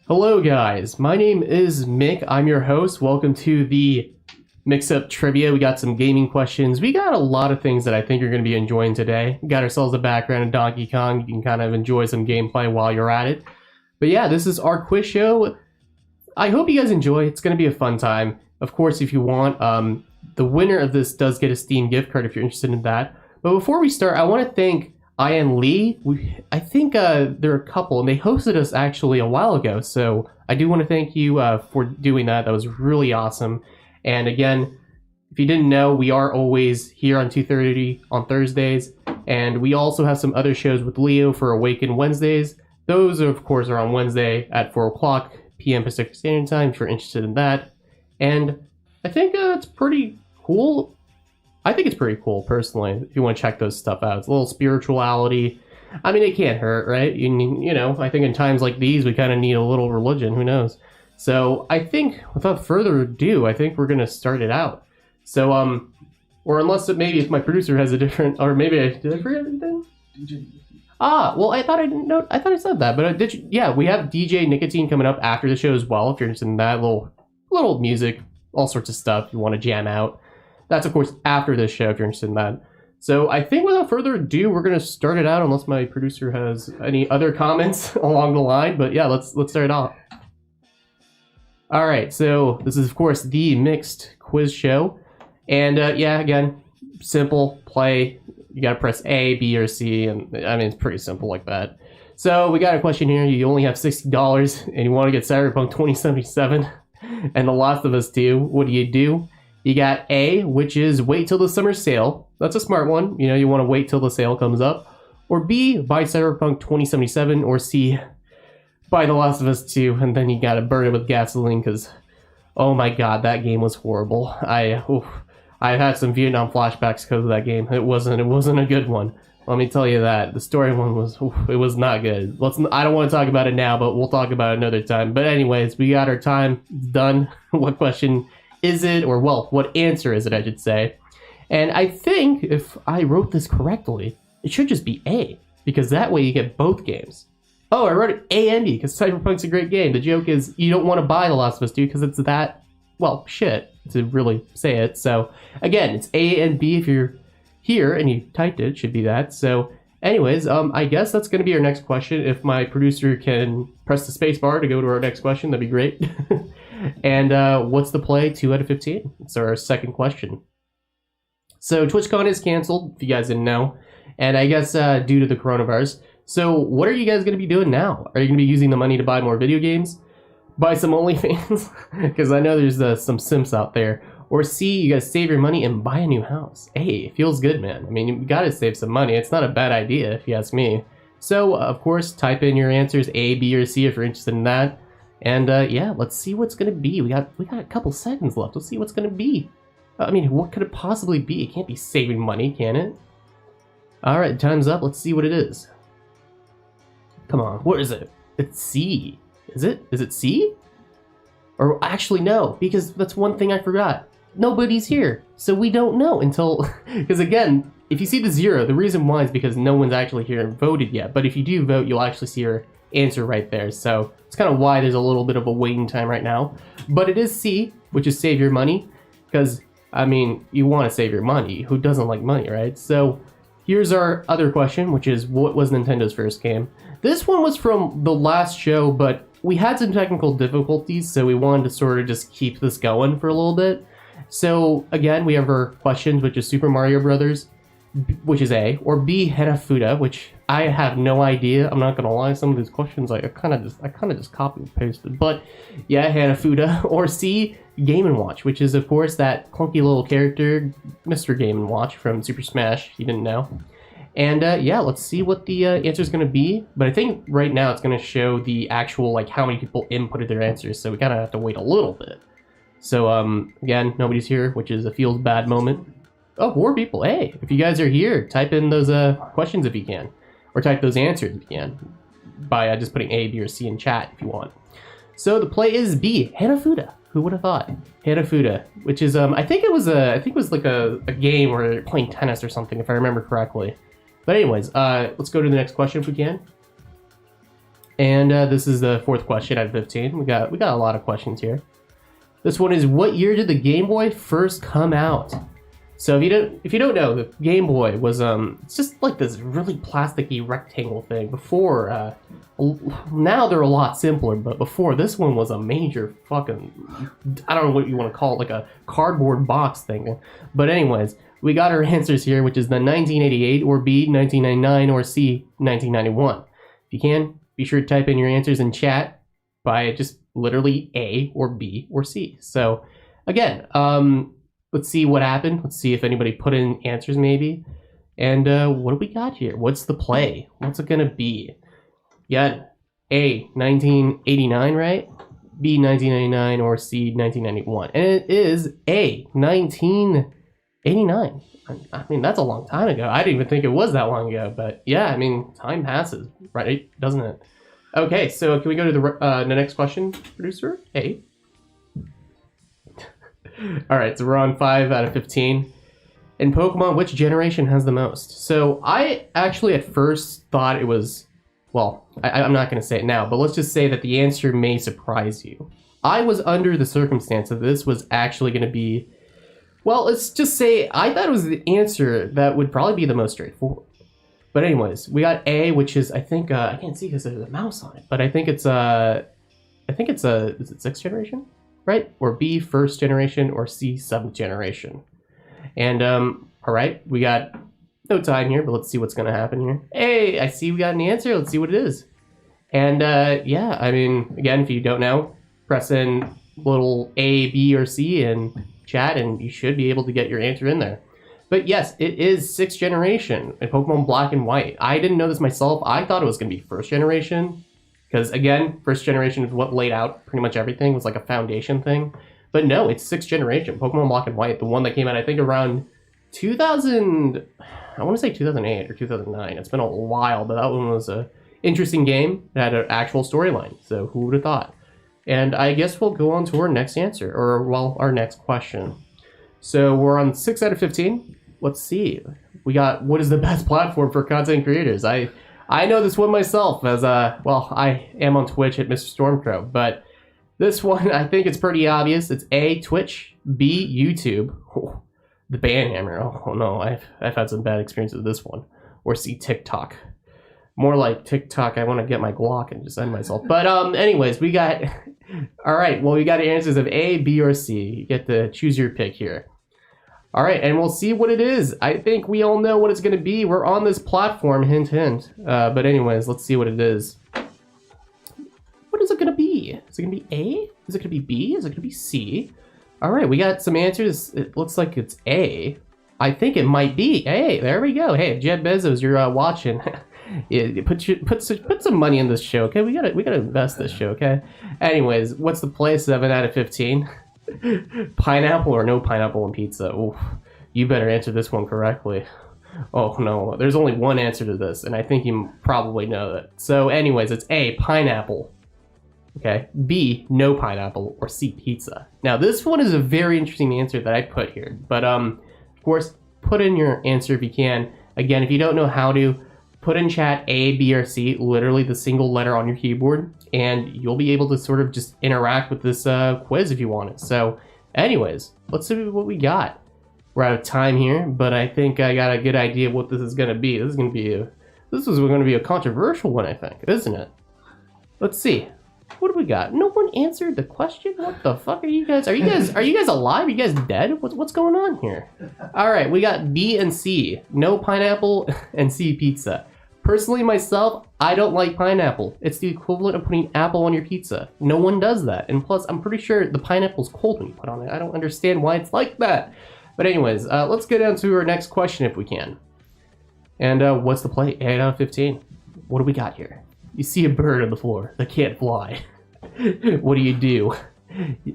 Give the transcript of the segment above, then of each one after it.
Hello guys, my name is Mick. I'm your host. Welcome to the Mix-Up Trivia. We got some gaming questions. We got a lot of things that I think you're going to be enjoying today. We got ourselves a background in Donkey Kong. You can kind of enjoy some gameplay while you're at it. But yeah, this is our quiz show. I hope you guys enjoy. It's going to be a fun time. Of course, if you want, the winner of this does get a Steam gift card if you're interested in that. But before we start, I want to thank Ian Lee. I think they're a couple, and they hosted us actually a while ago. So I do want to thank you for doing that. That was really awesome. And again, if you didn't know, we are always here on 2:30 on Thursdays, and we also have some other shows with Leo for Awaken Wednesdays. Those, of course, are on Wednesday at 4 o'clock p.m. Pacific Standard Time if you're interested in that. And I think it's pretty cool. I think it's pretty cool, personally, if you want to check those stuff out. It's a little spirituality. I mean, it can't hurt, right? You know, I think in times like these, we kind of need a little religion. Who knows? So I think, without further ado, I think we're going to start it out. So, or unless maybe if my producer has a different, or maybe did I forget anything? Well, I thought I said that, but did you? Yeah, we have DJ Nicotine coming up after the show as well. If you're interested in that, little music, all sorts of stuff you want to jam out. That's, of course, after this show, if you're interested in that. So I think without further ado, we're going to start it out, unless my producer has any other comments along the line. But yeah, let's start it off. All right, so this is, of course, the mixed quiz show. And yeah, again, simple play. You got to press A, B, or C. And I mean, it's pretty simple like that. So we got a question here. You only have $60 and you want to get Cyberpunk 2077 and The Last of Us 2. What do? You got A, which is wait till the summer sale. That's a smart one. You know, you want to wait till the sale comes up. Or B, buy Cyberpunk 2077. Or C, buy The Last of Us 2. And then you got to burn it with gasoline because, oh my god, that game was horrible. I had some Vietnam flashbacks because of that game. It wasn't a good one. Let me tell you that. The story one was, it was not good. I don't want to talk about it now, but we'll talk about it another time. But anyways, we got our time done. What question is it? Or, well, what answer is it, I should say. And I think if I wrote this correctly, it should just be A, because that way you get both games. Oh, I wrote it A and B, because Cyberpunk's a great game. The joke is you don't want to buy The Last of Us 2, because it's that, well, shit, to really say it. So, again, it's A and B if you're here and you typed it, should be that. So, anyways, I guess that's going to be our next question. If my producer can press the space bar to go to our next question, that'd be great. And what's the play? 2 out of 15. It's our second question. So TwitchCon is canceled, if you guys didn't know. And I guess due to the coronavirus. So what are you guys going to be doing now? Are you going to be using the money to buy more video games? Buy some OnlyFans? Because I know there's some simps out there. Or C, you guys save your money and buy a new house. Hey, it feels good, man. I mean, you got to save some money. It's not a bad idea, if you ask me. So, of course, type in your answers, A, B, or C, if you're interested in that. And yeah, let's see what's gonna be. We got a couple seconds left. Let's see what's gonna be. I mean, what could it possibly be? It can't be saving money, can it? All right, time's up. Let's see what it is. Come on, what is it? It's C. Is it? Is it C? Or actually, no, because that's one thing I forgot. Nobody's here, so we don't know until. Because again, if you see the 0, the reason why is because no one's actually here and voted yet. But if you do vote, you'll actually see your answer right there. So it's kind of why there's a little bit of a waiting time right now. But it is C, which is save your money, because I mean, you want to save your money. Who doesn't like money, right? So here's our other question, which is what was Nintendo's first game? This one was from the last show, but we had some technical difficulties, so we wanted to sort of just keep this going for a little bit. So again, we have our questions, which is Super Mario Brothers, which is A, or B, Hanafuda, which I have no idea. I'm not gonna lie, some of these questions I kind of just copy and pasted. But yeah, Hanafuda, or C, Game & Watch, which is of course that clunky little character, Mr. Game & Watch from Super Smash. You didn't know. And yeah, let's see what the answer is gonna be. But I think right now it's gonna show the actual like how many people inputted their answers. So we kind of have to wait a little bit. So again, nobody's here, which is a feels bad moment. Oh, 4 people. Hey, if you guys are here, type in those questions if you can. Or type those answers if you can. By just putting A, B, or C in chat if you want. So the play is B, Hanafuda. Who would have thought? Hanafuda, which is, I think it was like a game where they're playing tennis or something, if I remember correctly. But anyways, let's go to the next question if we can. And this is the fourth question out of 15. We got a lot of questions here. This one is, what year did the Game Boy first come out? So if you don't know, the Game Boy was it's just like this really plasticky rectangle thing. Before now they're a lot simpler, but before this one was a major fucking, I don't know what you want to call it, like a cardboard box thing. But anyways, we got our answers here, which is the 1988 or B 1999 or C 1991. If you can, be sure to type in your answers in chat by just literally A or B or C. So again, let's see what happened. Let's see if anybody put in answers maybe. And what do we got here? What's the play? What's it gonna be? You got A 1989, right? B 1999 or C 1991. And it is A 1989. I mean, that's a long time ago. I didn't even think it was that long ago, but yeah, I mean, time passes, right? Doesn't it? Okay, so can we go to the next question, producer? A. All right, so we're on 5 out of 15. In Pokemon, which generation has the most? So I actually at first thought it was, well, I'm not going to say it now, but let's just say that the answer may surprise you. I was under the circumstance that this was actually going to be, well, let's just say I thought it was the answer that would probably be the most straightforward. But anyways, we got A, which is, I think, I can't see because there's a mouse on it, but I think it's is it 6th generation, right? Or B, 1st generation, or C, 7th generation. And, all right, we got no time here, but let's see what's going to happen here. Hey, I see we got an answer. Let's see what it is. And, yeah, I mean, again, if you don't know, press in little A, B, or C in chat, and you should be able to get your answer in there. But yes, it is 6th generation in Pokemon Black and White. I didn't know this myself. I thought it was going to be 1st generation. Because again, 1st generation is what laid out pretty much everything. It was like a foundation thing. But no, it's 6th generation. Pokemon Black and White. The one that came out, I think, around 2000... I want to say 2008 or 2009. It's been a while, but that one was a interesting game. It had an actual storyline. So who would have thought? And I guess we'll go on to our next answer. Or, well, our next question. So we're on 6 out of 15. Let's see. We got, what is the best platform for content creators? I know this one myself as, well, I am on Twitch at Mr. Stormcrow, but this one, I think it's pretty obvious. It's A, Twitch, B, YouTube, oh, the Banhammer. Oh no, I've had some bad experiences with this one. Or C, TikTok. More like TikTok, I want to get my Glock and just end myself. But anyways, we got, all right, well, we got answers of A, B, or C. You get to choose your pick here. All right, and we'll see what it is. I think we all know what it's going to be. We're on this platform, hint, hint. But anyways, let's see what it is. What is it going to be? Is it going to be A? Is it going to be B? Is it going to be C? All right, we got some answers. It looks like it's A. I think it might be. Hey, there we go. Hey, Jeff Bezos, you're watching. Yeah, put some money in this show, okay? We gotta invest this show, okay? Anyways, what's the play? 7 out of 15. Pineapple or no pineapple on pizza? Oof, you better answer this one correctly. Oh no, there's only one answer to this, and I think you probably know that. So anyways, it's A, pineapple. Okay, B, no pineapple, or C, pizza. Now this one is a very interesting answer that I put here, but of course, put in your answer if you can. Again, if you don't know how to, put in chat A, B, or C, literally the single letter on your keyboard, and you'll be able to sort of just interact with this quiz if you want it. So anyways, let's see what we got. We're out of time here, but I think I got a good idea of what this is going to be. This is going to be a controversial one, I think, isn't it? Let's see. What do we got? No one answered the question? What the fuck are you guys? Are you guys alive? Are you guys dead? What's going on here? All right, we got B and C. No pineapple and C, pizza. Personally, myself, I don't like pineapple. It's the equivalent of putting apple on your pizza. No one does that. And plus, I'm pretty sure the pineapple's cold when you put on it. I don't understand why it's like that. But anyways, let's get down to our next question if we can. And what's the play? 8 out of 15. What do we got here? You see a bird on the floor that can't fly. What do you do?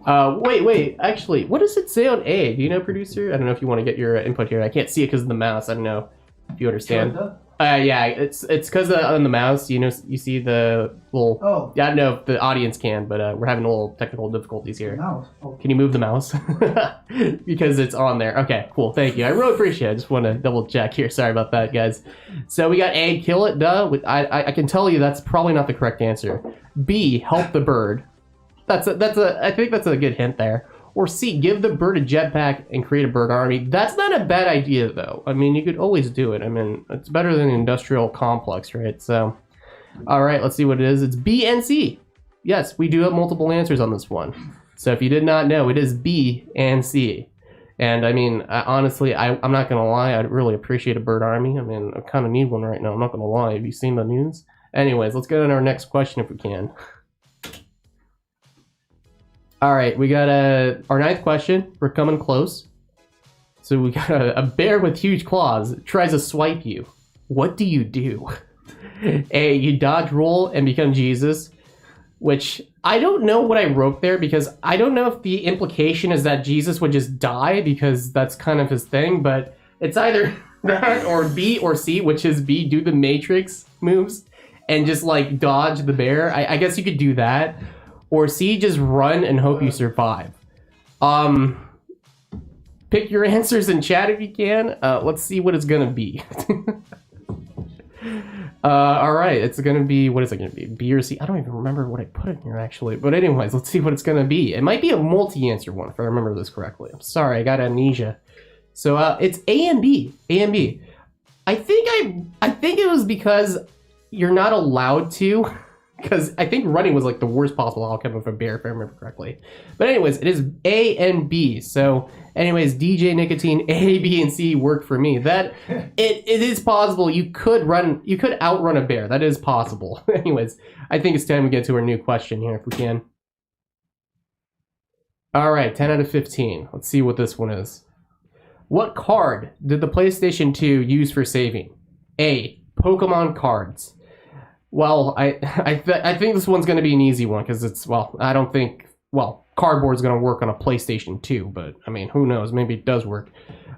Wait. Actually, what does it say on A? Do you know, producer? I don't know if you want to get your input here. I can't see it because of the mouse. I don't know if you understand. Yeah, it's because on the mouse, you know, you see the little. Oh. Yeah, I don't know if the audience can, but we're having a little technical difficulties here. Mouse. Oh. Can you move the mouse? Because it's on there. Okay, cool. Thank you. I really appreciate it. I just want to double check here. Sorry about that, guys. So we got A, kill it, duh. I can tell you that's probably not the correct answer. B, help the bird. I think that's a good hint there. Or C, give the bird a jetpack and create a bird army. That's not a bad idea, though. I mean, you could always do it. I mean, it's better than an industrial complex, right? So, all right, let's see what it is. It's B and C. Yes, we do have multiple answers on this one. So if you did not know, it is B and C. And I mean, honestly, I'm not going to lie. I'd really appreciate a bird army. I mean, I kind of need one right now. I'm not going to lie. Have you seen the news? Anyways, let's go to our next question if we can. All right, we got our ninth question. We're coming close. So we got a bear with huge claws tries to swipe you. What do you do? A, you dodge, roll, and become Jesus. Which, I don't know what I wrote there because I don't know if the implication is that Jesus would just die because that's kind of his thing, but it's either that or B or C, which is B, do the Matrix moves and just like dodge the bear. I guess you could do that. Or C, just run and hope you survive. Pick your answers in chat if you can. Let's see what it's gonna be. All right, it's gonna be, what is it gonna be? B or C? I don't even remember what I put in here actually. But anyways, let's see what it's gonna be. It might be a multi-answer one if I remember this correctly. I'm sorry, I got amnesia. So it's A and B. A and B. I think it was because you're not allowed to. Because I think running was like the worst possible outcome of a bear, if I remember correctly. But anyways, it is A and B. So anyways, DJ Nicotine, A, B, and C work for me. That it is possible you could outrun a bear. That is possible. Anyways, I think it's time we get to our new question here if we can. All right, 10 out of 15. Let's see what this one is. What card did the PlayStation 2 use for saving? A, Pokemon cards. Well, I think this one's going to be an easy one because it's, well, I don't think, well, cardboard's going to work on a PlayStation 2, but I mean, who knows? Maybe it does work.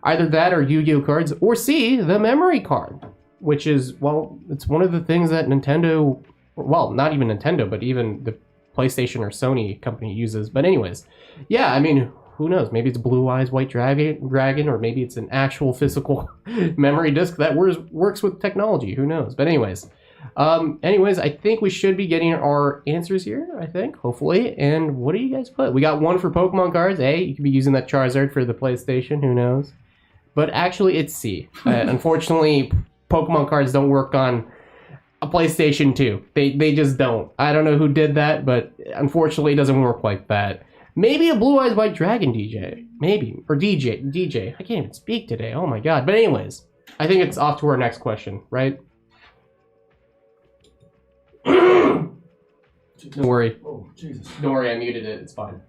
Either that or Yu-Gi-Oh cards, or C, the memory card, which is, well, it's one of the things that Nintendo, well, not even Nintendo, but even the PlayStation or Sony company uses. But anyways, yeah, I mean, who knows? Maybe it's Blue Eyes White Dragon, or maybe it's an actual physical memory disk that works with technology. Who knows? But anyways, I think we should be getting our answers here, I think, hopefully. And what do you guys put? We got one for Pokemon cards. A, you could be using that Charizard for the PlayStation. Who knows? But actually, it's C. Unfortunately, Pokemon cards don't work on a PlayStation 2. They just don't. I don't know who did that, but unfortunately, it doesn't work like that. Maybe a Blue Eyes White Dragon DJ. Maybe. Or DJ. I can't even speak today. Oh my god. But anyways, I think it's off to our next question, right? Don't worry. Oh, Jesus. Don't worry, I muted it. It's fine.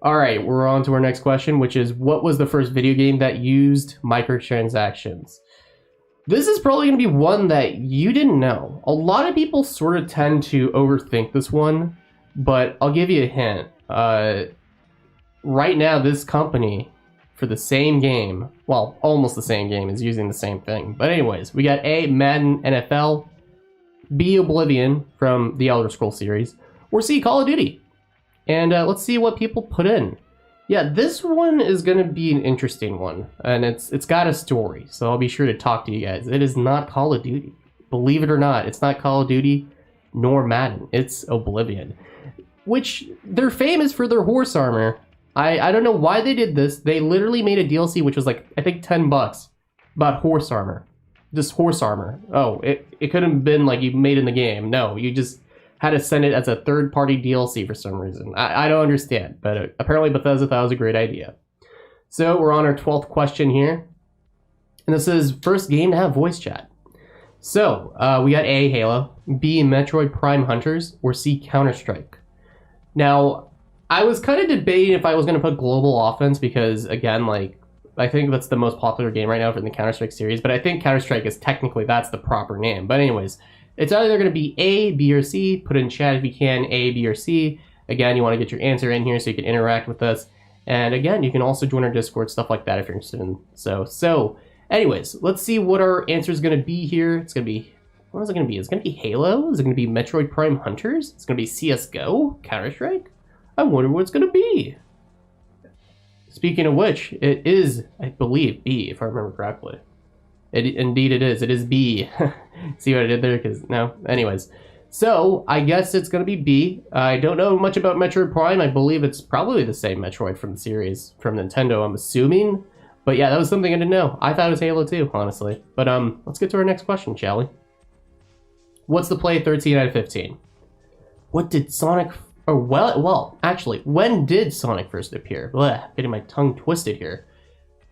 All right, we're on to our next question, which is, what was the first video game that used microtransactions? This is probably going to be one that you didn't know. A lot of people sort of tend to overthink this one, but I'll give you a hint. Right now, this company, for the same game, well, almost the same game, is using the same thing. But anyways, we got A, Madden NFL, B, Oblivion from the Elder Scrolls series, or C, Call of Duty. And let's see what people put in. Yeah, this one is going to be an interesting one, and it's got a story, so I'll be sure to talk to you guys. It is not Call of Duty. Believe it or not, it's not Call of Duty nor Madden. It's Oblivion, which they're famous for their horse armor. I don't know why they did this. They literally made a DLC which was like, I think $10 about horse armor. Just horse armor. Oh, it could have been like you made in the game. No, you just had to send it as a third-party DLC for some reason. I don't understand, but apparently Bethesda thought it was a great idea. So we're on our 12th question here. And this is first game to have voice chat. So we got A, Halo, B, Metroid Prime Hunters, or C, Counter-Strike. Now, I was kind of debating if I was going to put Global Offense because, again, like, I think that's the most popular game right now from the Counter-Strike series, but I think Counter-Strike is technically, that's the proper name. But anyways, it's either going to be A, B, or C. Put in chat if you can, A, B, or C. Again, you want to get your answer in here so you can interact with us. And again, you can also join our Discord, stuff like that if you're interested in. So Anyways, let's see what our answer is going to be here. It's going to be, what is it going to be? It's going to be Halo? Is it going to be Metroid Prime Hunters? It's going to be CSGO? Counter-Strike? I wonder what it's going to be. Speaking of which, it is, I believe, B, if I remember correctly. Indeed it is. It is B. See what I did there? Because, no. Anyways. So, I guess it's going to be B. I don't know much about Metroid Prime. I believe it's probably the same Metroid from the series, from Nintendo, I'm assuming. But yeah, that was something I didn't know. I thought it was Halo 2, honestly. But let's get to our next question, shall we? What's the play 13 out of 15? What did Sonic... Or, well, actually, when did Sonic first appear? Blech, getting my tongue twisted here.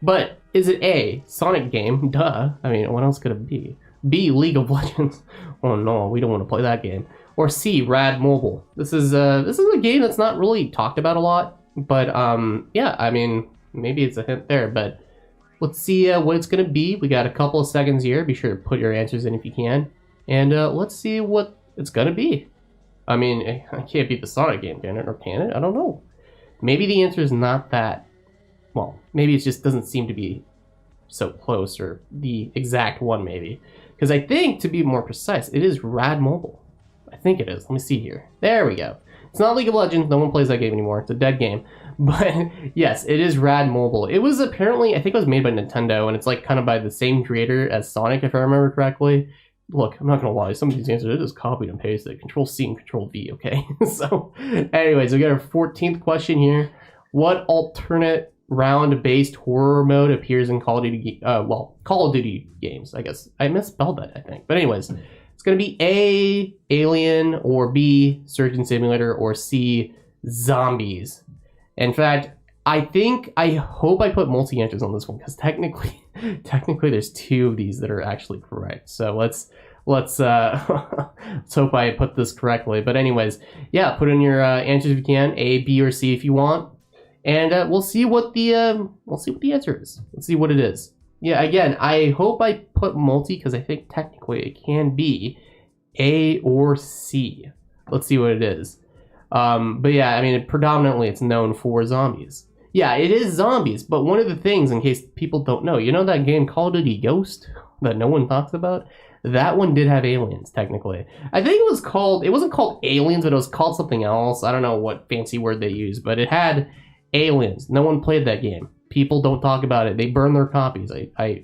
But, is it A, Sonic game? Duh. I mean, what else could it be? B, League of Legends. Oh no, we don't want to play that game. Or C, Rad Mobile. This is a game that's not really talked about a lot, but yeah, I mean, maybe it's a hint there, but let's see what it's gonna be. We got a couple of seconds here. Be sure to put your answers in if you can, and let's see what it's gonna be. I mean, I can't beat the Sonic game, can it? Or can it? I don't know. Maybe the answer is not that. Well, maybe it just doesn't seem to be so close, or the exact one, maybe. Because I think, to be more precise, it is Rad Mobile. I think it is. Let me see here. There we go. It's not League of Legends. No one plays that game anymore. It's a dead game. But yes, it is Rad Mobile. It was apparently, I think it was made by Nintendo, and it's like kind of by the same creator as Sonic, if I remember correctly. Look, I'm not going to lie. Some of these answers, I just copied and pasted. Control-C and Control-V, okay? So, anyways, we got our 14th question here. What alternate round-based horror mode appears in Call of Duty, Call of Duty games, I guess. I misspelled that, I think. But anyways, it's going to be A, Alien, or B, Surgeon Simulator, or C, Zombies. In fact, I hope I put multi-answers on this one, because technically there's two of these that are actually correct. So let's hope I put this correctly. But anyways, yeah, put in your answers if you can, A, B, or C if you want. And we'll see what the answer is. Let's see what it is. Yeah, again, I hope I put multi because I think technically it can be A or C. Let's see what it is. But yeah, I mean, predominantly it's known for zombies. Yeah, it is zombies, but one of the things, in case people don't know, you know that game Call of Duty Ghost that no one talks about? That one did have aliens, technically. I think it wasn't called aliens, but it was called something else. I don't know what fancy word they used, but it had aliens. No one played that game. People don't talk about it. They burn their copies. I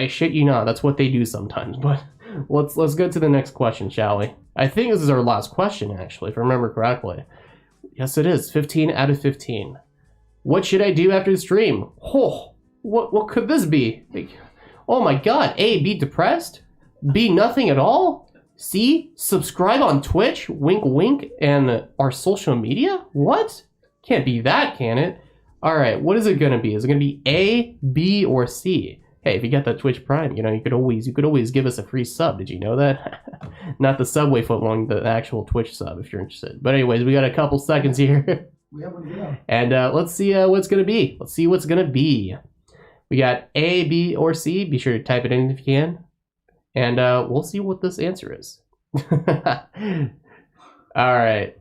shit you not. That's what they do sometimes. But let's go to the next question, shall we? I think this is our last question, actually, if I remember correctly. Yes, it is. 15 out of 15. What should I do after the stream? Oh, what could this be? Oh my god. A, be depressed? B, nothing at all? C, subscribe on Twitch? Wink wink. And our social media? What? Can't be that, can it? Alright, what is it gonna be? Is it gonna be A, B, or C? Hey, if you got that Twitch Prime, you know, you could always give us a free sub. Did you know that? Not the Subway footlong, the actual Twitch sub, if you're interested. But anyways, we got a couple seconds here. And let's see what's gonna be. Let's see what's gonna be. We got A, B, or C. Be sure to type it in if you can. And we'll see what this answer is. Alright.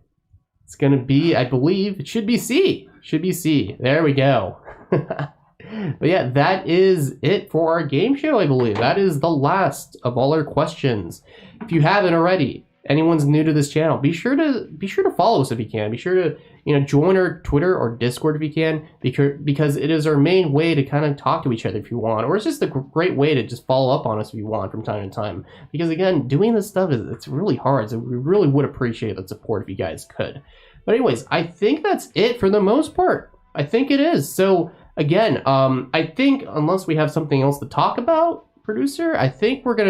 It's gonna be, I believe, it should be C. Should be C. There we go. But yeah, that is it for our game show, I believe. That is the last of all our questions. If you haven't already, anyone's new to this channel, be sure to follow us if you can. Be sure to, you know, join our Twitter or Discord if you can, because it is our main way to kind of talk to each other if you want, or it's just a great way to just follow up on us if you want from time to time. Because again, doing this stuff it's really hard, so we really would appreciate the support if you guys could. But anyways, I think that's it for the most part. I think it is. So again, I think unless we have something else to talk about, producer, I think we're gonna